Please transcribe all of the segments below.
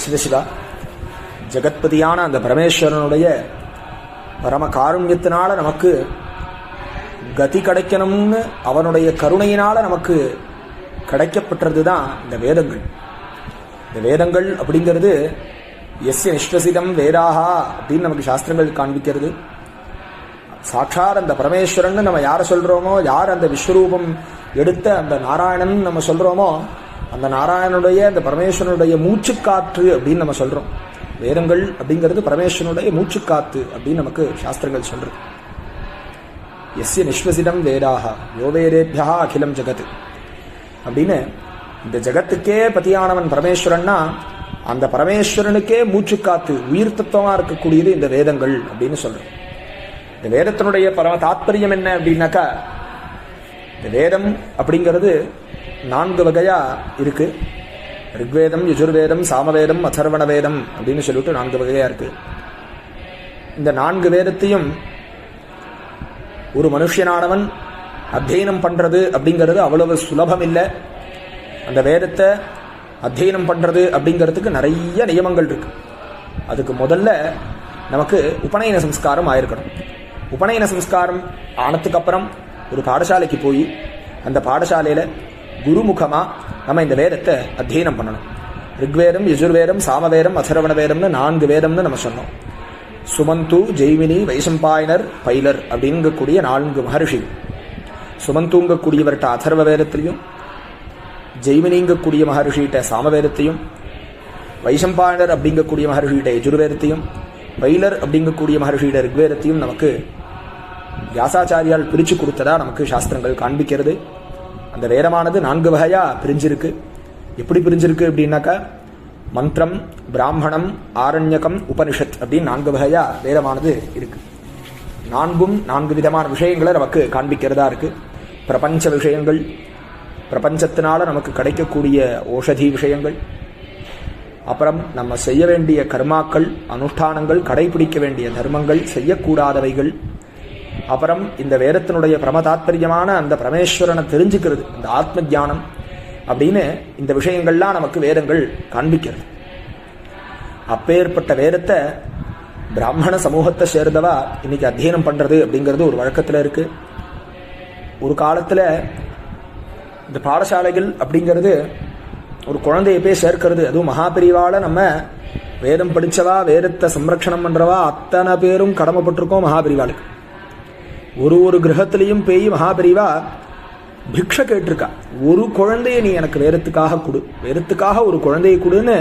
சிவசிவா ஜெகத்பதியான அந்த பரமேஸ்வரனுடைய பரம காருண்யத்தினால நமக்கு கதி கிடைக்கணும்னு அவனுடைய கருணையினால நமக்கு கிடைக்கப்பட்டது தான் இந்த வேதங்கள். இந்த வேதங்கள் அப்படிங்கிறது எஸ்ய நிஷ்வசிதம் வேதாகா அப்படின்னு நமக்கு சாஸ்திரங்கள் காண்பிக்கிறது. சாட்சாத் அந்த பரமேஸ்வரன் நம்ம யாரை சொல்றோமோ, யார் அந்த விஸ்வரூபம் எடுத்த அந்த நாராயணன் நம்ம சொல்றோமோ, அந்த நாராயணனுடைய அந்த பரமேஸ்வரனுடைய மூச்சுக்காற்று அப்படின்னு நம்ம சொல்றோம். வேதங்கள் அப்படிங்கிறது பரமேஸ்வரனுடைய மூச்சுக்காத்து அப்படின்னு நமக்கு சாஸ்திரங்கள் சொல்றது. எஸ்ய நிஷ்வசிதம் வேதாக யோ வேதேபியா அகிலம் ஜெகத் அப்படின்னு இந்த ஜெகத்துக்கே பதியானவன் பரமேஸ்வரன்னா அந்த பரமேஸ்வரனுக்கே மூச்சுக்காத்து உயிர் தத்துவமா இருக்கக்கூடியது இந்த வேதங்கள் அப்படின்னு சொல்றோம். இந்த வேதத்தினுடைய பரம தாத்பரியம் என்ன அப்படின்னாக்கா, இந்த வேதம் அப்படிங்கிறது 4 வகையா இருக்கு. ரிக்வேதம், யஜுர்வேதம், சாமவேதம், அதர்வண வேதம் அப்படின்னு சொல்லிட்டு 4 வகையா இருக்கு. இந்த 4 வேதத்தையும் ஒரு மனுஷனானவன் அத்தியனம் பண்றது அப்படிங்கிறது அவ்வளவு சுலபம் இல்லை. அந்த வேதத்தை அத்தியனம் பண்றது அப்படிங்கிறதுக்கு நிறைய நியமங்கள் இருக்கு. அதுக்கு முதல்ல நமக்கு உபநயன சம்ஸ்காரம் ஆயிருக்கணும். உபநயன சம்ஸ்காரம் ஆனதுக்கு அப்புறம் ஒரு பாடசாலைக்கு போய் அந்த பாடசாலையில குருமுகமா நம்ம இந்த வேதத்தை அத்தியனம் பண்ணணும். ரிக்வேதம், யஜுர்வேதம், சாமவேதம், அதர்வண வேதம்னு 4 வேதம்னு நம்ம சொன்னோம். சுமந்து, ஜெய்மினி, வைசம்பாயனர், பைலர் அப்படிங்கக்கூடிய 4 மகர்ஷி. சுமந்துங்கக்கூடியவர்கிட்ட அதர்வ வேதத்திலையும், ஜெய்மினிங்கக்கூடிய மகர்ஷிகிட்ட சாமவேதத்தையும், வைசம்பாயனர் அப்படிங்கக்கூடிய மகர்ஷிகிட்ட யஜுர்வேதத்தையும், பைலர் அப்படிங்கக்கூடிய மகர்ஷியிட ரிக்வேதத்தையும் நமக்கு வியாசாச்சாரியால் பிரித்து கொடுத்ததா நமக்கு சாஸ்திரங்கள் காண்பிக்கிறது. அந்த வேதமானது 4 வகையா பிரிஞ்சிருக்கு. எப்படி பிரிஞ்சிருக்கு அப்படின்னாக்கா, மந்திரம், பிராமணம், ஆரண்யகம், உபனிஷத் அப்படின்னு 4 வகையா வேதமானது இருக்கு. 4 விதமான விஷயங்களை நமக்கு காண்பிக்கிறதா இருக்கு. பிரபஞ்ச விஷயங்கள், பிரபஞ்சத்தினால நமக்கு கிடைக்கக்கூடிய ஓஷதி விஷயங்கள், அப்புறம் நம்ம செய்ய வேண்டிய கர்மாக்கள், அனுஷ்டானங்கள், கடைபிடிக்க வேண்டிய தர்மங்கள், செய்யக்கூடாதவைகள், அப்புறம் இந்த வேதத்தினுடைய பிரமதாத்பரியமான அந்த பரமேஸ்வரனை தெரிஞ்சுக்கிறது, இந்த ஆத்ம தியானம் அப்படின்னு இந்த விஷயங்கள்லாம் நமக்கு வேதங்கள் காண்பிக்கிறது. அப்பேற்பட்ட வேதத்தை பிராமண சமூகத்தை சேர்ந்தவா இன்னைக்கு அத்தியனம் பண்றது அப்படிங்கிறது ஒரு வழக்கத்தில் இருக்கு. ஒரு காலத்தில் இந்த பாடசாலைகள் அப்படிங்கிறது ஒரு குழந்தைய போய் சேர்க்கிறது, அதுவும் மகாபிரிவால நம்ம வேதம் படிச்சவா, வேதத்தை சம்ரக்ஷணம் பண்றவா அத்தனை பேரும் கடமைப்பட்டிருக்கோம் மகாபிரிவாளுக்கு. ஒரு கிரகத்திலையும் போய் மகாபிரிவா பிக்ஷை கேட்டிருக்கா, ஒரு குழந்தைய நீ எனக்கு வேதத்துக்காக கொடு, வேதத்துக்காக ஒரு குழந்தைய கொடுன்னு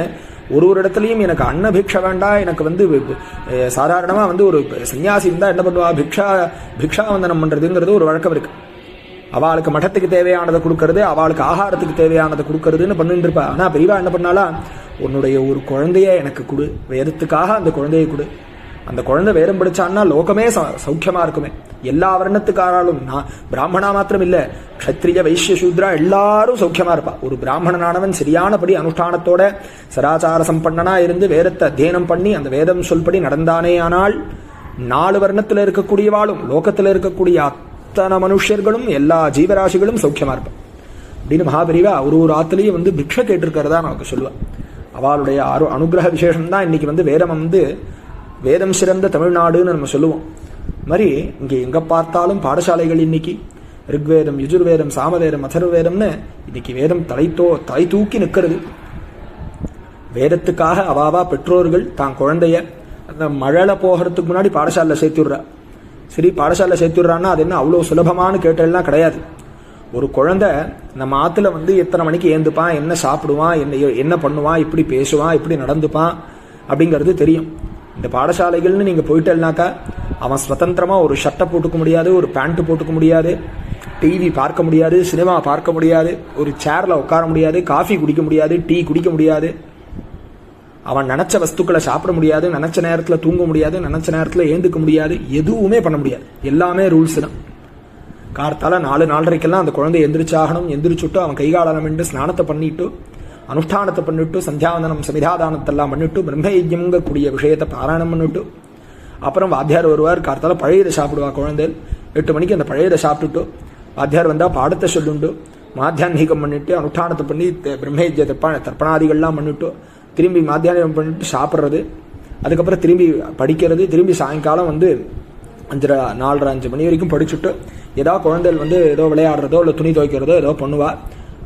ஒரு இடத்துலையும் எனக்கு அன்ன பிக்ஷை வேண்டாம், எனக்கு சாதாரணமா ஒரு சன்னியாசி இருந்தா என்ன பண்ணுவா, பிக்ஷாவந்தனம் பண்றதுங்கிறது ஒரு வழக்கம் இருக்கு. அவளுக்கு மഠத்துக்கு தேவையானதை கொடுக்கறது, அவளுக்கு ஆகாரத்துக்கு தேவையானதை கொடுக்கறதுன்னு பண்ணிட்டு இருப்பா. ஆனா பெரியவா என்ன பண்ணாலா, உன்னுடைய ஒரு குழந்தைய எனக்கு கொடு, வேதத்துக்காக அந்த குழந்தைய கொடு. அந்த குழந்தை வேதம் படிச்சான்னா லோகமே சௌக்கியமா இருக்குமே. எல்லா வர்ணத்துக்காராலும், பிராமணா மாத்திரம் இல்ல, க்ஷத்ரிய, வைசிய, சூத்ரா எல்லாரும் சௌக்கியமா இருப்பா. ஒரு பிராமணனானவன் சரியானபடி அனுஷ்டானத்தோட சராச்சார சம்பன்னனா இருந்து வேதத்தை அத்தியனம் பண்ணி அந்த வேதம் சொல்படி நடந்தானே ஆனால் 4 வர்ணத்துல இருக்கக்கூடியவாளும் லோகத்துல இருக்கக்கூடிய அத்தனை மனுஷர்களும் எல்லா ஜீவராசிகளும் சௌக்கியமா இருப்பான் அப்படின்னு மகாபெரிவா ஒரு ஆத்துலயும் பிக்ஷை கேட்டிருக்கிறதா நமக்கு சொல்லுவா. அவளுடைய அனுகிரக விசேஷம் தான் இன்னைக்கு வேதம் வேதம் சிறந்த தமிழ்நாடுன்னு நம்ம சொல்லுவோம். மாதிரி இங்கே எங்க பார்த்தாலும் பாடசாலைகள் இன்னைக்கு ரிக்வேதம், யஜுர்வேதம், சாமவேதம், அதர்வேதம்னு இன்னைக்கு வேதம் தலை தூக்கி நிற்கிறது. வேதத்துக்காக அவாவா பெற்றோர்கள் தான் குழந்தைய அந்த மழையில போகிறதுக்கு முன்னாடி பாடசாலைல சேர்த்துடுறா. சரி, பாடசாலை சேர்த்துடுறான்னா அது என்ன அவ்வளோ சுலபமானு கேட்டெல்லாம் கிடையாது. ஒரு குழந்தை நம்ம ஆத்துல எத்தனை மணிக்கு ஏந்துப்பான், என்ன சாப்பிடுவான், என்ன பண்ணுவான், இப்படி பேசுவான், இப்படி நடந்துப்பான் அப்படிங்கிறது தெரியும். இந்த பாடசாலைகள்னு நீங்க போயிட்டேன்னாக்கா அவன் சுதந்திரமா ஒரு ஷர்ட்டை போட்டுக்க முடியாது, ஒரு பேண்ட் போட்டுக்க முடியாது, டிவி பார்க்க முடியாது, சினிமா பார்க்க முடியாது, ஒரு சேர்ல உட்கார முடியாது, காஃபி குடிக்க முடியாது, டீ குடிக்க முடியாது, அவன் நினைச்ச வஸ்துக்களை சாப்பிட முடியாது, நினைச்ச நேரத்துல தூங்க முடியாது, நினைச்ச நேரத்துல ஏந்துக்க முடியாது, எதுவுமே பண்ண முடியாது. எல்லாமே ரூல்ஸ் தான். கார்த்தால 4:30 அந்த குழந்தை எந்திரிச்சாகணும். எந்திரிச்சுட்டு அவன் கைகாலம் என்று ஸ்நானத்தை பண்ணிட்டு அனுஷ்டானத்தை பண்ணிட்டு சந்தியாவந்தனம் சமிதாதானத்தெல்லாம் பண்ணிட்டு பிரம்மயஜ்யம்ங்கக்கூடிய விஷயத்தை பாராயணம் பண்ணிட்டு அப்புறம் வாத்தியார் வருவார். கார்த்தால பழையதை சாப்பிடுவா குழந்தை. 8 மணிக்கு அந்த பழையதை சாப்பிட்டுட்டு வாத்தியார் வந்தா பாடத்தை சொல்லுண்டு மாத்தியான்மீகம் பண்ணிட்டு அனுஷ்டானத்தை பண்ணி பிரம்மயஜ்ய தர்ப்பணாதிகள்லாம் பண்ணிட்டு திரும்பி மத்தியானம் பண்ணிட்டு சாப்பிட்றது, அதுக்கப்புறம் திரும்பி படிக்கிறது, திரும்பி சாயங்காலம் வந்து 4:30-5 மணி வரைக்கும் படிச்சுட்டு ஏதாவது குழந்தைகள் ஏதோ விளையாடுறதோ இல்லை துணி துவைக்கிறதோ ஏதோ பண்ணுவா.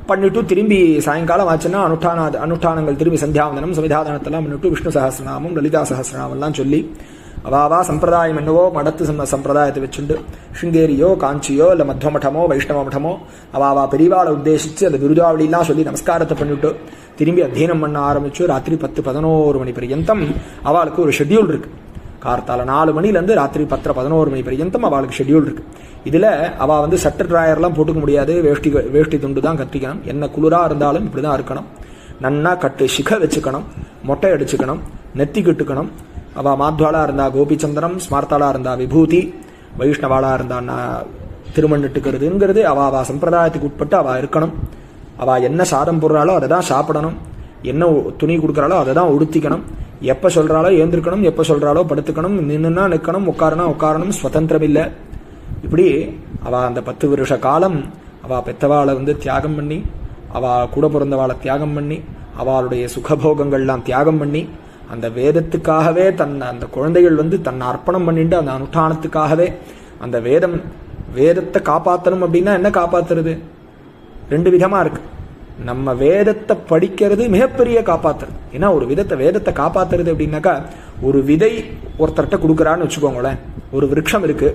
பண்ணிட்டு திரும்பி சாயங்காலம் ஆச்சுன்னா அனுஷ்டானங்கள் திரும்பி சந்தியாவந்தனம் சமிதாதனத்தெல்லாம் பண்ணிட்டு விஷ்ணு சஹஸ்ரநாமம் லலிதா சஹஸ்ரநாமெல்லாம் சொல்லி அவாவா சம்பிரதாயம் என்னவோ மடத்து சம்பிரதாயத்தை வச்சுண்டு ஸ்ருங்கேரியோ காஞ்சியோ இல்லை மத்வ மட்டமோ வைஷ்ணவ மட்டமோ அவாவா பெரியவாளை உத்தேசித்து அந்த விருதாவளிலாம் சொல்லி நமஸ்காரத்தை பண்ணிவிட்டு திரும்பி அத்தியனம் பண்ண ஆரம்பிச்சு ராத்திரி 10-11 மணி பர்யந்தம் அவளுக்கு ஒரு ஷெட்யூல் இருக்கு. கார்த்தால 4 மணிலேருந்து ராத்திரி 10-11 மணி பர்யந்தம் அவளுக்கு ஷெட்யூல் இருக்கு. இதில் அவள் சட்டை ட்ராயர்லாம் போட்டுக்க முடியாது, வேஷ்டி துண்டு தான் கட்டிக்கணும். என்ன குளிராக இருந்தாலும் இப்படி தான் இருக்கணும். நன்னா கட்டு சிக வச்சுக்கணும், மொட்டை அடிச்சுக்கணும், நெத்தி கட்டுக்கணும். அவள் மாத்வாளாக இருந்தா கோபிச்சந்திரம், ஸ்மார்த்தாளாக இருந்தா விபூதி, வைஷ்ணவாளாக இருந்தா திருமண்ணிட்டுக்கிறதுங்கிறது அவள் சம்பிரதாயத்துக்கு உட்பட்டு அவள் இருக்கணும். அவள் என்ன சாதம் போடுறாளோ அதை தான் சாப்பிடணும், என்ன துணி கொடுக்குறாளோ அதை தான் உடுத்திக்கணும். எப்போ சொல்கிறாளோ ஏந்திருக்கணும், எப்போ சொல்கிறாளோ படுத்துக்கணும், நின்றுனா நிற்கணும், உட்காரனா உட்காரணும், சுதந்திரம் இல்லை. இப்படி அவள் அந்த 10 வருஷ காலம் அவள் பெத்தவாளை தியாகம் பண்ணி, அவள் கூட பிறந்தவாளை தியாகம் பண்ணி, அவளுடைய சுகபோகங்கள்லாம் தியாகம் பண்ணி, அந்த வேதத்துக்காகவே அந்த குழந்தைகள் தன்னை அர்ப்பணம் பண்ணிட்டு அந்த அனுஷ்டானத்துக்காகவே அந்த வேதத்தை காப்பாற்றணும். அப்படின்னா என்ன காப்பாத்துறது? 2 விதமா இருக்கு. நம்ம வேதத்தை படிக்கிறது மிகப்பெரிய காப்பாத்துறது. ஏன்னா ஒரு வேதத்தை காப்பாத்துறது அப்படின்னாக்கா, ஒரு விதை ஒருத்தர்கிட்ட கொடுக்குறான்னு வச்சுக்கோங்களேன். ஒரு விருட்சம் இருக்கு,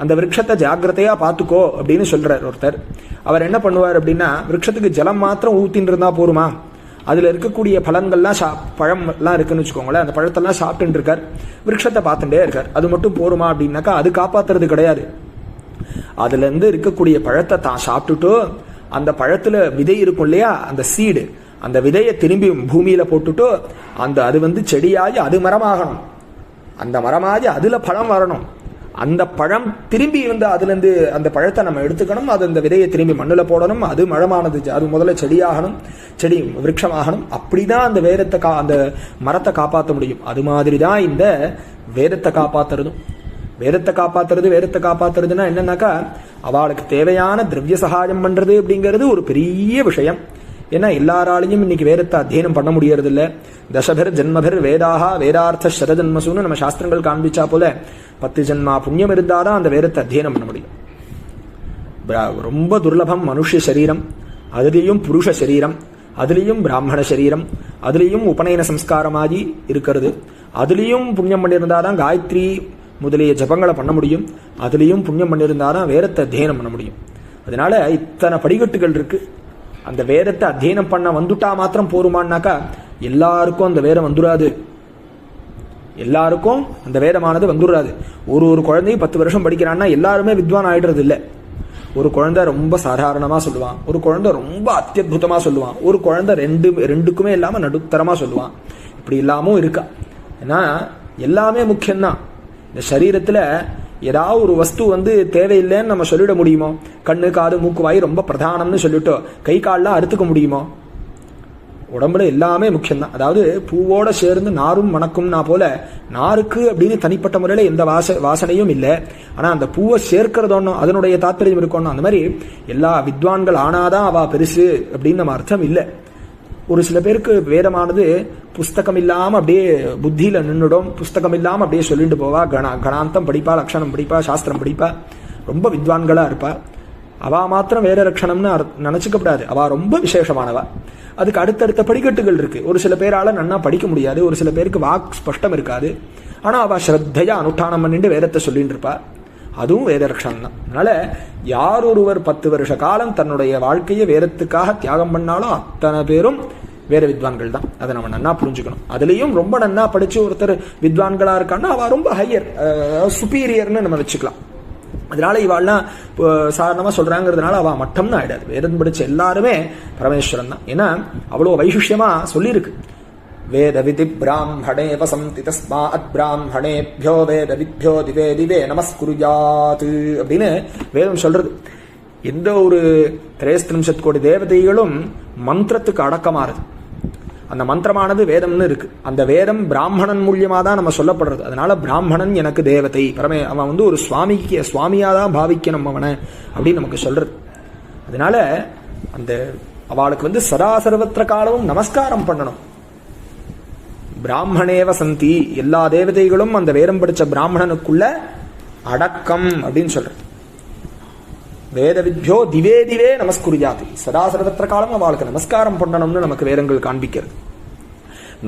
அந்த விருட்சத்தை ஜாக்கிரதையா பார்த்துக்கோ அப்படின்னு சொல்றார் ஒருத்தர். அவர் என்ன பண்ணுவார் அப்படின்னா, விருட்சத்துக்கு ஜலம் மாத்திரம் ஊத்தின்னு இருந்தா போருமா? அதுல இருக்கக்கூடிய பழங்கள்லாம் பழம் எல்லாம் இருக்குன்னு வச்சுக்கோங்களேன், அந்த பழத்தெல்லாம் சாப்பிட்டு இருக்கார், விருட்சத்தை பார்த்துட்டே இருக்கார், அது மட்டும் போருமா அப்படின்னாக்கா அது காப்பாத்துறது கிடையாது. அதுல இருந்து இருக்கக்கூடிய பழத்தை தான் சாப்பிட்டுட்டு அந்த பழத்துல விதை இருக்கும் இல்லையா, அந்த சீடு, அந்த விதையை திரும்பி பூமியில போட்டுட்டு அது செடியாகி அது மரமாகணும், அந்த மரமாகி அதுல பழம் வரணும், அந்த பழம் திரும்பி அதுல இருந்து அந்த பழத்தை நம்ம எடுத்துக்கணும், அது அந்த விதையை திரும்பி மண்ணுல போடணும், அது மரமானது, அது முதல்ல செடியாகணும், செடி விருட்சமாகணும். அப்படிதான் அந்த அந்த மரத்தை காப்பாற்ற முடியும். அது மாதிரிதான் இந்த வேதத்தை காப்பாத்துறதும். வேதத்தை காப்பாத்துறதுன்னா என்னன்னாக்கா, அவளுக்கு தேவையான திரவிய சகாயம் பண்றது அப்படிங்கிறது ஒரு பெரிய விஷயம். ஏன்னா எல்லாராலையும் இன்னைக்கு வேதத்தை அத்தியனம் பண்ண முடியறது இல்லை. தசபர் ஜென்மபர் வேதாக வேதார்த்த சரஜன்மசுன்னு நம்ம சாஸ்திரங்கள் காண்பிச்சா போல 10 ஜென்மா புண்ணியம் இருந்தாதான் அந்த வேதத்தை அத்தியனம் பண்ண முடியும். ரொம்ப துர்லபம் மனுஷ சரீரம், அதுலேயும் புருஷ சரீரம், அதுலேயும் பிராமண சரீரம், அதுலேயும் உபநயன சம்ஸ்காரமாகி இருக்கிறது. அதுலேயும் புண்ணியம் பண்ணியிருந்தாதான் காயத்ரி முதலிய ஜபங்களை பண்ண முடியும். அதுலேயும் புண்ணியம் பண்ணியிருந்தாதான் வேதத்தை அத்தியனம் பண்ண முடியும். அதனால இத்தனை படிக்கட்டுகள் இருக்கு. அந்த வேதத்தை அத்தியனம் பண்ண வந்துட்டா மாத்திரம் போருமானாக்கா, எல்லாருக்கும் அந்த வேதம் வந்துடாது. எல்லாருக்கும் அந்த வேதமானது வந்துடாது. ஒரு குழந்தையும் 10 வருஷம் படிக்கிறான்னா எல்லாருமே வித்வான் ஆயிடுறது இல்லை. ஒரு குழந்தை ரொம்ப சாதாரணமா சொல்லுவான், ஒரு குழந்தை ரொம்ப அத்தியுதமா சொல்லுவான், ஒரு குழந்தை ரெண்டுக்குமே இல்லாம நடுத்தரமா சொல்லுவான். இப்படி இல்லாமல் இருக்கா. ஏன்னா எல்லாமே முக்கியம்தான். இந்த சரீரத்துல ஏதாவது ஒரு வஸ்து தேவையில்லைன்னு நம்ம சொல்லிட முடியுமோ? கண்ணு காது மூக்கு வாய் ரொம்ப பிரதானம்னு சொல்லிட்டோ கை கால்லாம் அறுத்துக்க முடியுமோ? உடம்புல எல்லாமே முக்கியம்தான். அதாவது பூவோட சேர்ந்து நாரும் மணக்கும்னா போல நாருக்கு அப்படின்னு தனிப்பட்ட முறையில எந்த வாசனையும் இல்லை. ஆனா அந்த பூவை சேர்க்கிறதோன்னும் அதனுடைய தாற்பயம் இருக்கணும். அந்த மாதிரி எல்லா வித்வான்கள் ஆனாதான் அவ பெருசு அப்படின்னு நம்ம அர்த்தம் இல்லை. ஒரு சில பேருக்கு வேதமானது புஸ்தகம் இல்லாம அப்படியே புத்தியில நின்றுடும், புஸ்தகம் இல்லாம அப்படியே சொல்லிட்டு போவா, கணாந்தம் படிப்பா, லட்சணம் படிப்பா, சாஸ்திரம் படிப்பா, ரொம்ப வித்வான்களா இருப்பா. அவ மாத்திரம் வேற லட்சணம்னு நினைச்சுக்கப்படாது. அவ ரொம்ப விசேஷமானவா. அதுக்கு அடுத்தடுத்த படிக்கட்டுகள் இருக்கு. ஒரு சில பேரால நன்னா படிக்க முடியாது, ஒரு சில பேருக்கு வாக் ஸ்பஷ்டம் இருக்காது. ஆனா அவ ஸ்ரத்தையா அனுஷ்டானம் பண்ணிட்டு வேதத்தை சொல்லிட்டு இருப்பா. அதுவும் வேத லட்சணம் தான். அதனால யார் ஒருவர் 10 வருஷ காலம் தன்னுடைய வாழ்க்கையை வேதத்துக்காக தியாகம் பண்ணாலும் அத்தனை பேரும் வேற வித்வான்கள் தான். அதை நம்ம நன்னா புரிஞ்சுக்கணும். அதுலேயும் ரொம்ப நன்னா படிச்சு ஒருத்தர் வித்வான்களா இருக்கான்னா அவ ரொம்ப ஹையர் சுப்பீரியர்னு நம்ம வச்சுக்கலாம். அதனால இவாள்லாம் சாதாரணமா சொல்றாங்கிறதுனால அவ மட்டம்னு ஆயிடாது. வேதம் படிச்ச எல்லாருமே பரமேஸ்வரன் தான். ஏன்னா அவ்வளோ வைசிஷ்யமா சொல்லியிருக்கு. வேத விதி பிராமணே வசந்தி தஸ்மாத் பிராமணேபியோ வேத வித்யோ திவே திவே நமஸ்குருயாத் அப்படின்னு வேதம் சொல்றது. எந்த ஒரு 330 கோடி தேவதைகளும் மந்திரத்துக்கு அடக்கமாறுது. அந்த மந்திரமானது வேதம்னு இருக்கு. அந்த வேதம் பிராமணன் மூலியமா தான் நம்ம சொல்லப்படுறது. அதனால பிராமணன் எனக்கு தேவதை அவன் ஒரு சுவாமியாதான் பாவிக்கணும் அவனை அப்படின்னு நமக்கு சொல்றது. அதனால அந்த அவளுக்கு சதா சர்வத்திர காலமும் நமஸ்காரம் பண்ணணும். பிராமணேவ சந்தி, எல்லா தேவதைகளும் அந்த வேதம் படிச்ச பிராமணனுக்குள்ள அடக்கம் அப்படின்னு சொல்ற. வேத வித்யோ திவே திவே நமஸ்குரியாதி, சதா சர்வத்திர காலம் அவளுக்கு நமஸ்காரம் பண்ணணும்னு நமக்கு வேதங்கள் காண்பிக்கிறது.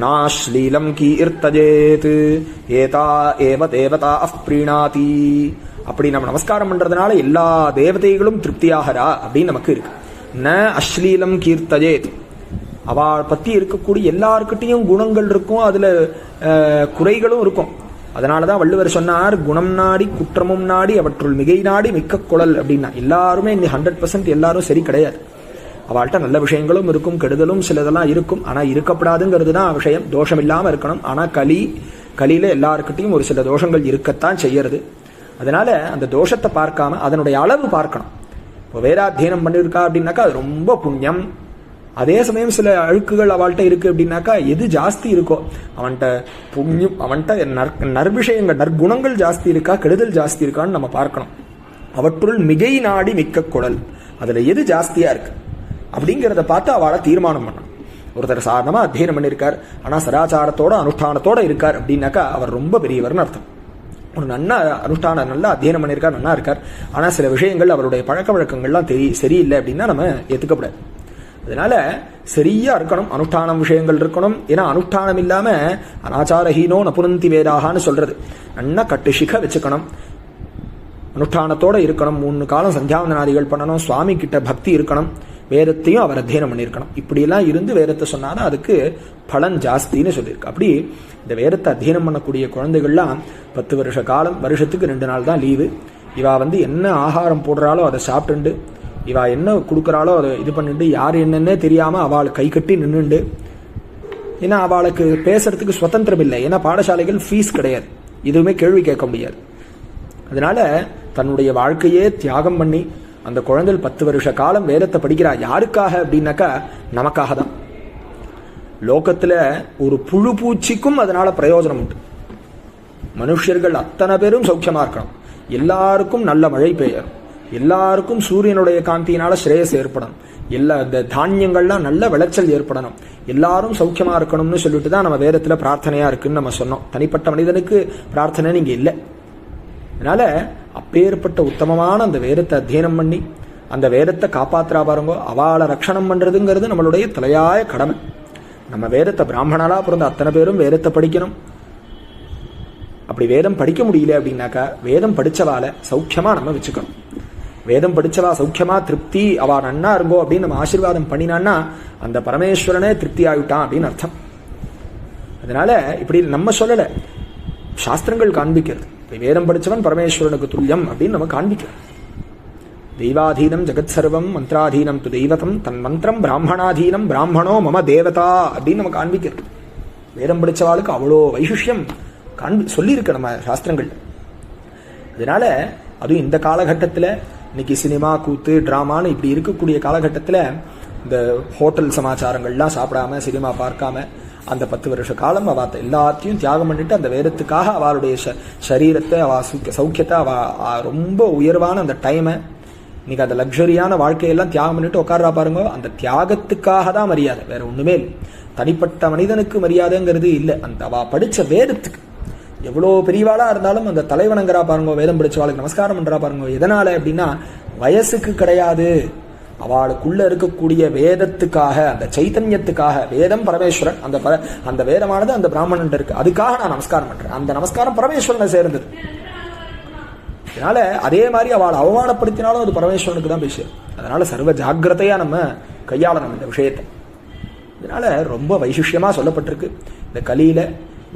நாஸ்லீலம் கீர்த்தஜேத் ஏதா ஏவ தேவதா அப்ரீணாதி, அப்படி நம்ம நமஸ்காரம் பண்றதுனால எல்லா தேவதைகளும் திருப்தியாகிறா அப்படின்னு நமக்கு இருக்கு. ந அஸ்லீலம் கீர்த்தஜேத், அவள் பத்தி இருக்கக்கூடிய எல்லாருக்கிட்டையும் குணங்கள் இருக்கும், அதுல குறைகளும் இருக்கும். அதனாலதான் வள்ளுவர் சொன்னார், குணம் நாடி குற்றமும் நாடி அவற்றுள் மிகை நாடி மிக்க குழல் அப்படின்னா. எல்லாருமே இந்த 100% எல்லாரும் சரி கிடையாது. அவள்கிட்ட நல்ல விஷயங்களும் இருக்கும், கெடுதலும் சிலதெல்லாம் இருக்கும். ஆனா இருக்கப்படாதுங்கிறது தான் விஷயம். தோஷம் இல்லாம இருக்கணும். ஆனா கலியில எல்லாருக்கிட்டையும் ஒரு சில தோஷங்கள் இருக்கத்தான் செய்யறது. அதனால அந்த தோஷத்தை பார்க்காம அதனுடைய அளவு பார்க்கணும். இப்போ வேதாத்தியனம் பண்ணியிருக்கா அப்படின்னாக்கா அது ரொம்ப புண்ணியம். அதே சமயம் சில அழுக்குகள் அவள்கிட்ட இருக்கு அப்படின்னாக்கா எது ஜாஸ்தி இருக்கோ, அவன்கிட்ட புண்ணியம், அவன்கிட்ட நற்விஷயங்கள் நற்குணங்கள் ஜாஸ்தி இருக்கா கெடுதல் ஜாஸ்தி இருக்கான்னு நம்ம பார்க்கணும். அவற்றுள் மிகை நாடி மிக்க குழல், அதுல எது ஜாஸ்தியா இருக்கு அப்படிங்கிறத பார்த்து அவளை தீர்மானம் பண்ணணும். ஒருத்தர் சாதாரணமா அத்தியனம் பண்ணியிருக்கார், ஆனா சதாச்சாரத்தோட அனுஷ்டானத்தோட இருக்கார் அப்படின்னாக்கா அவர் ரொம்ப பெரியவர்னு அர்த்தம். ஒரு நல்ல அனுஷ்டானம் நல்லா அத்தியனம் பண்ணியிருக்கார், நல்லா இருக்கார், ஆனா சில விஷயங்கள் அவருடைய பழக்க வழக்கங்கள்லாம் சரியில்லை அப்படின்னா நம்ம ஏத்துக்கப்படாது. அதனால சரியா இருக்கணும், அனுஷ்டானம் விஷயங்கள் இருக்கணும். ஏன்னா அனுஷ்டானம் இல்லாம அனாச்சாரஹீனோ நபுனந்தி வேதாகான்னு சொல்றது. நல்லா கட்டு சிக வச்சுக்கணும், அனுஷ்டானத்தோட இருக்கணும், 3 காலம் சந்தியாவந்தனாதிகள் பண்ணணும், சுவாமி கிட்ட பக்தி இருக்கணும், வேதத்தையும் அவர் அத்தியனம் பண்ணியிருக்கணும். இப்படியெல்லாம் இருந்து வேதத்தை சொன்னாலும் அதுக்கு பலன் ஜாஸ்தின்னு சொல்லியிருக்கு. அப்படி இந்த வேதத்தை அத்தியனம் பண்ணக்கூடிய குழந்தைகள்லாம் 10 வருஷ காலம், வருஷத்துக்கு 2 நாள் தான் லீவு. இவா என்ன ஆகாரம் போடுறாளோ அதை சாப்பிட்டுண்டு, இவா என்ன கொடுக்குறாளோ அதை இது பண்ணிட்டு, யார் என்னன்னே தெரியாம அவள் கை கட்டி நின்றுண்டு. ஏன்னா அவளுக்கு பேசுறதுக்கு சுதந்திரம் இல்லை. ஏன்னா பாடசாலைகள் ஃபீஸ் கிடையாது, எதுவுமே கேள்வி கேட்க முடியாது. அதனால தன்னுடைய வாழ்க்கையே தியாகம் பண்ணி அந்த குழந்தை 10 வருஷ காலம் வேதத்தை படிக்கிறா. யாருக்காக அப்படின்னாக்கா நமக்காக தான். லோகத்துல ஒரு புழு பூச்சிக்கும் அதனால பிரயோஜனம் உண்டு. மனுஷர்கள் அத்தனை பேரும் சௌக்கியமா இருக்கணும், எல்லாருக்கும் நல்ல மழை பெய்யணும், எல்லாருக்கும் சூரியனுடைய காந்தியினால ஸ்ரேயஸ் ஏற்படணும், எல்லா இந்த தானியங்கள்லாம் நல்ல விளைச்சல் ஏற்படணும், எல்லாரும் சௌக்கியமா இருக்கணும்னு சொல்லிட்டு தான் நம்ம வேதத்துல பிரார்த்தனையா இருக்குன்னு நம்ம சொன்னோம். தனிப்பட்ட மனிதனுக்கு பிரார்த்தனை நீங்க இல்லை. அதனால அப்பேற்பட்ட உத்தமமான அந்த வேதத்தை அத்தியனம் பண்ணி அந்த வேதத்தை காப்பாத்துறா பாருங்க. அவளை ரட்சணம் பண்றதுங்கிறது நம்மளுடைய தலையாய கடமை. நம்ம வேதத்தை பிராமணனா பிறந்த அத்தனை பேரும் வேதத்தை படிக்கணும். அப்படி வேதம் படிக்க முடியல அப்படின்னாக்கா வேதம் படிச்சவால சௌக்கியமா நம்ம வச்சுக்கணும். வேதம் படிச்சவா சௌக்கியமா திருப்தி, அவ நன்னா இருங்கோ அப்படின்னு நம்ம ஆசீர்வாதம் பண்ணினான்னா அந்த பரமேஸ்வரனே திருப்தி ஆகிட்டான் அப்படின்னு அர்த்தம். அதனால இப்படி நம்ம சொல்லல, சாஸ்திரங்கள் காண்பிக்கிறது. வேதம் படிச்சவன் பரமேஸ்வரனுக்கு துல்லியம் அப்படின்னு நம்ம காண்பிக்கிறோம். தெய்வாதீனம் ஜெகத் சர்வம் மந்திராதீனம் து தெய்வதம் தன் மந்திரம் பிராமணாதீனம் பிராமணோ மம தேவதா அப்படின்னு நம்ம காண்பிக்கிறது. வேதம் படிச்சவாளுக்கு அவ்வளோ வைசிஷ்யம் சொல்லியிருக்கு நம்ம சாஸ்திரங்கள். அதனால அதுவும் இந்த காலகட்டத்தில் இன்னைக்கு சினிமா கூத்து டிராமான்னு இப்படி இருக்கக்கூடிய காலகட்டத்தில் இந்த ஹோட்டல் சமாச்சாரங்கள்லாம் சாப்பிடாம சினிமா பார்க்காம அந்த 10 வருஷ காலம் அவ எல்லாத்தையும் தியாகம் பண்ணிட்டு அந்த வேதத்துக்காக அவளுடைய சரீரத்தை அவ சௌக்கியத்தை அவ ரொம்ப உயர்வான அந்த டைமை இன்னைக்கு அந்த லக்ஸரியான வாழ்க்கையெல்லாம் தியாகம் பண்ணிட்டு உட்கார்றா பாருங்க. அந்த தியாகத்துக்காக தான் மரியாதை, வேற ஒண்ணுமே இல்லை. தனிப்பட்ட மனிதனுக்கு மரியாதைங்கிறது இல்லை, அந்த அவ படிச்ச வேதத்துக்கு. எவ்வளோ பெரியவாளா இருந்தாலும் அந்த தலைவணங்கிறா பாருங்க, வேதம் படிச்சவாளுக்கு நமஸ்காரம் பண்றா பாருங்க. எதனால அப்படின்னா வயசுக்கு கிடையாது, அவளுக்குள்ள இருக்கக்கூடிய வேதத்துக்காக, அந்த சைத்தன்யத்துக்காக. வேதம் பரமேஸ்வரன், அந்த வேதமானது அந்த பிராமணன் இருக்கு, அதுக்காக நான் நமஸ்காரம் பண்றேன். அந்த நமஸ்காரம் பரமேஸ்வரனை சேர்ந்தது. அதனால அதே மாதிரி அவளை அவமானப்படுத்தினாலும் அது பரமேஸ்வரனுக்கு தான் பேசும். அதனால சர்வ ஜாக்கிரதையா நம்ம கையாளணும் இந்த விஷயத்தை. இதனால ரொம்ப வைசிஷ்யமா சொல்லப்பட்டிருக்கு. இந்த கலியில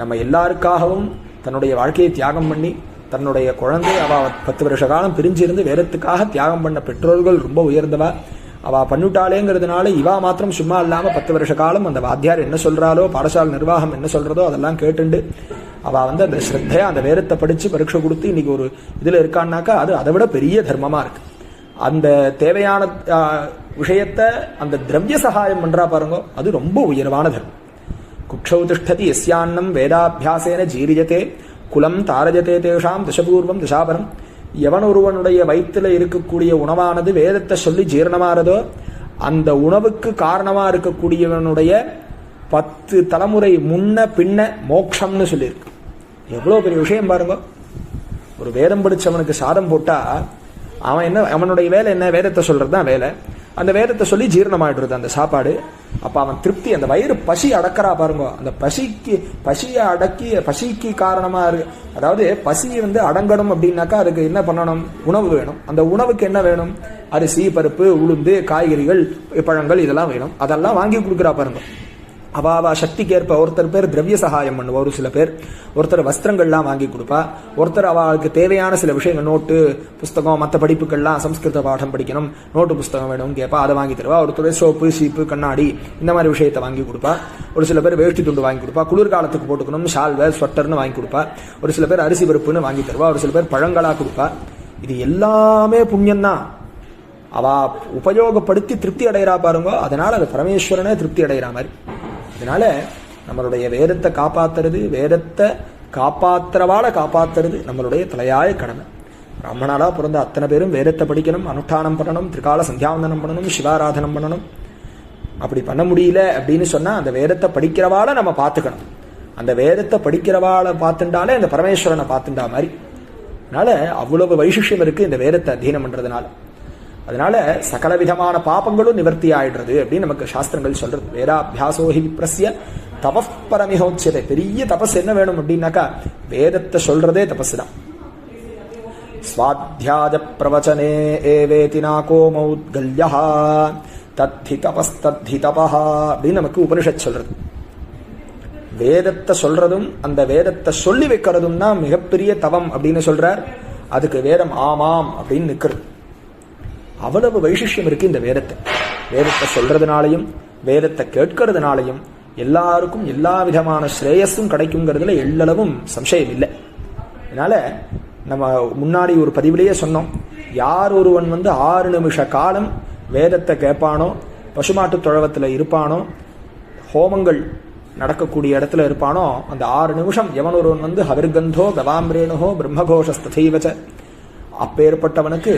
நம்ம எல்லாருக்காகவும் தன்னுடைய வாழ்க்கையை தியாகம் பண்ணி தன்னுடைய குழந்தை அவ 10 வருஷ காலம் பிரிஞ்சிருந்து வேதத்துக்காக தியாகம் பண்ண பெற்றோர்கள் ரொம்ப உயர்ந்தவா. அவ பண்ணிட்டாளேங்கிறதுனால இவா மாத்திரம் சும்மா இல்லாம 10 வருஷ காலம் அந்த வாத்தியார் என்ன சொல்றாலோ, பாடசாலை நிர்வாகம் என்ன சொல்றதோ அதெல்லாம் கேட்டுண்டு அவ அந்த ஸ்ரத்தையா அந்த வேதத்தை படிச்சு பரீட்சை கொடுத்து இன்னைக்கு ஒரு இதுல இருக்கான்னாக்கா அது அதை விட பெரிய தர்மமா இருக்கு. அந்த தேவையான விஷயத்த அந்த திரவிய சகாயம் பண்றா பாருங்க, அது ரொம்ப உயர்வான தர்மம். குக்ஷௌ திஷ்டதி யஸ்யான்னம் வேதாபியாசேன ஜீரியதே குலம் தாரஜதே தேஷாம் திசபூர்வம் திசாபரம். எவன் ஒருவனுடைய வயிற்றுல இருக்கக்கூடிய உணவானது வேதத்தை சொல்லி ஜீரணமாறதோ அந்த உணவுக்கு காரணமா இருக்கக்கூடியவனுடைய 10 தலைமுறை முன்ன பின்ன மோட்சம்னு சொல்லியிருக்கு. எவ்வளோ பெரிய விஷயம் பாருங்க. ஒரு வேதம் படிச்சவனுக்கு சாதம் போட்டா அவனுடைய வேலை என்ன? வேதத்தை சொல்றது தான் வேலை. அந்த வேதத்தை சொல்லி ஜீரணமாயிடுறது அந்த சாப்பாடு. அப்ப அவன் திருப்தி, அந்த வயிறு பசி அடக்கிறா பாருங்க. அந்த பசியை அடக்கி பசிக்கு காரணமா இருக்கு. அதாவது பசி அடங்கணும் அப்படின்னாக்கா அதுக்கு என்ன பண்ணணும்? உணவு வேணும். அந்த உணவுக்கு என்ன வேணும்? அரிசி, பருப்பு, உளுந்து, காய்கறிகள், பழங்கள் இதெல்லாம் வேணும். அதெல்லாம் வாங்கி கொடுக்குறா பாருங்க. அவாவா சக்திக்கு ஏற்ப ஒருத்தர் பேர் திரவிய சகாயம் பண்ணுவா, ஒரு சில பேர். ஒருத்தர் வஸ்திரங்கள்லாம் வாங்கி கொடுப்பா. ஒருத்தர் அவளுக்கு தேவையான சில விஷயங்கள், நோட்டு புஸ்தகம், மற்ற படிப்புகள்லாம் சம்ஸ்கிருத பாடம் படிக்கணும், நோட்டு புஸ்தகம் வேணும் கேட்பா, அதை வாங்கி தருவா. ஒருத்தர் சோப்பு, சீப்பு, கண்ணாடி இந்த மாதிரி விஷயத்தை வாங்கி கொடுப்பா. ஒரு சில பேர் வேஷ்டி துண்டு வாங்கி கொடுப்பா. குளிர்காலத்துக்கு போட்டுக்கணும் ஷால்வை, ஸ்வெட்டர்னு வாங்கி கொடுப்பா. ஒரு சில பேர் அரிசி பருப்புன்னு வாங்கி தருவா. ஒரு சில பேர் பழங்களா கொடுப்பா. இது எல்லாமே புண்ணியம்தான். அவ உபயோகப்படுத்தி திருப்தி அடைகிறா பாருங்க. அதனால அது பரமேஸ்வரனே திருப்தி அடைகிறா மாதிரி. அதனால நம்மளுடைய வேதத்தை காப்பாத்துறது, வேதத்தை காப்பாத்துறவால காப்பாத்துறது நம்மளுடைய தலையாய கடமை. பிராமணாலா பிறந்த அத்தனை பேரும் வேதத்தை படிக்கணும், அனுஷ்டானம் பண்ணணும், திரிகால சந்தியாவந்தனம் பண்ணணும், சிவாராதனம் பண்ணணும். அப்படி பண்ண முடியல அப்படின்னு சொன்னா அந்த வேதத்தை படிக்கிறவால நம்ம பார்த்துக்கணும். அந்த வேதத்தை படிக்கிறவால பார்த்துட்டாலே அந்த பரமேஸ்வரனை பார்த்துட்டா மாதிரி. அதனால அவ்வளவு வைசிஷ்யம் இருக்கு இந்த வேதத்தை அத்தியனம் பண்றதுனால. அதனால சகல விதமான பாபங்களும் நிவர்த்தி ஆயிடுறது அப்படின்னு நமக்கு சாஸ்திரங்கள் சொல்றது. வேதாபியாசோஹி விப்ரஸ்ய தபப்பரமிஹோச்சியதை. பெரிய தபஸ் என்ன வேணும் அப்படின்னாக்கா வேதத்தை சொல்றதே தபஸ் தான். ஸ்வாத்யாய பிரவச்சனே ஏவேதி நாகோ மௌத்கல்யா தத்தி தபஸ்தத்தி தபஹா அப்படின்னு நமக்கு உபனிஷத் சொல்றது. வேதத்தை சொல்றதும் அந்த வேதத்தை சொல்லி வைக்கிறதும் தான் மிகப்பெரிய தவம் அப்படின்னு சொல்றார். அதுக்கு வேதம் ஆமாம் அப்படின்னு நிற்கிறது. அவ்வளவு வைசிஷ்யம் இருக்கு இந்த வேதத்தை. வேதத்தை சொல்றதுனாலையும் வேதத்தை கேட்கறதுனாலையும் எல்லாருக்கும் எல்லா விதமான ஸ்ரேயஸும் கிடைக்குங்கிறதுல எல்லளவும் சம்சயம் இல்லை. அதனால நம்ம முன்னாடி ஒரு பதிவிலேயே சொன்னோம், யார் ஒருவன் 6 நிமிஷ காலம் வேதத்தை கேட்பானோ, பசுமாட்டு தொழவத்தில் இருப்பானோ, ஹோமங்கள் நடக்கக்கூடிய இடத்துல இருப்பானோ, அந்த 6 நிமிஷம் எவன் ஒருவன் ஹவிர்கந்தோ கவாம்பிரேணுகோ பிரம்மகோஷஸ்ததைவச்ச, அப்பேற்பட்டவனுக்கு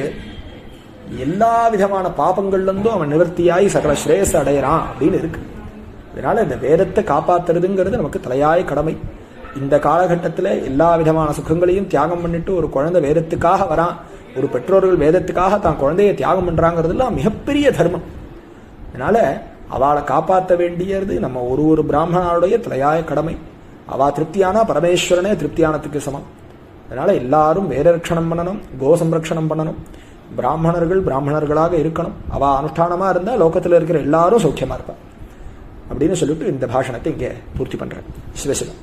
எல்லா விதமான பாபங்கள்லேருந்தும் அவன் நிவர்த்தியாகி சகல ஸ்ரேயஸ் அடையிறான் அப்படின்னு இருக்கு. அதனால இந்த வேதத்தை காப்பாத்துறதுங்கிறது நமக்கு தலையாய கடமை. இந்த காலகட்டத்தில் எல்லா விதமான சுகங்களையும் தியாகம் பண்ணிட்டு ஒரு குழந்தை வேதத்துக்காக வரான், ஒரு பெற்றோர்கள் வேதத்துக்காக தான் குழந்தைய தியாகம் பண்றாங்கிறதுலாம் மிகப்பெரிய தர்மம். அதனால அவளை காப்பாற்ற வேண்டியது நம்ம ஒரு பிராமணனுடைய தலையாய கடமை. அவா திருப்தியானா பரமேஸ்வரனே திருப்தியானத்துக்கு சமம். அதனால எல்லாரும் வேத ரட்சணம் பண்ணணும், கோ சம்ரக்ஷணம் பண்ணணும், பிராமணர்களாக இருக்கணும். அவ அனுஷ்டானமா இருந்தா லோகத்தில் இருக்கிற எல்லாரும் சௌக்கியமா இருப்பா அப்படின்னு சொல்லிட்டு இந்த பாஷணத்தை இங்கே பூர்த்தி பண்றேன். சிவசிவம்.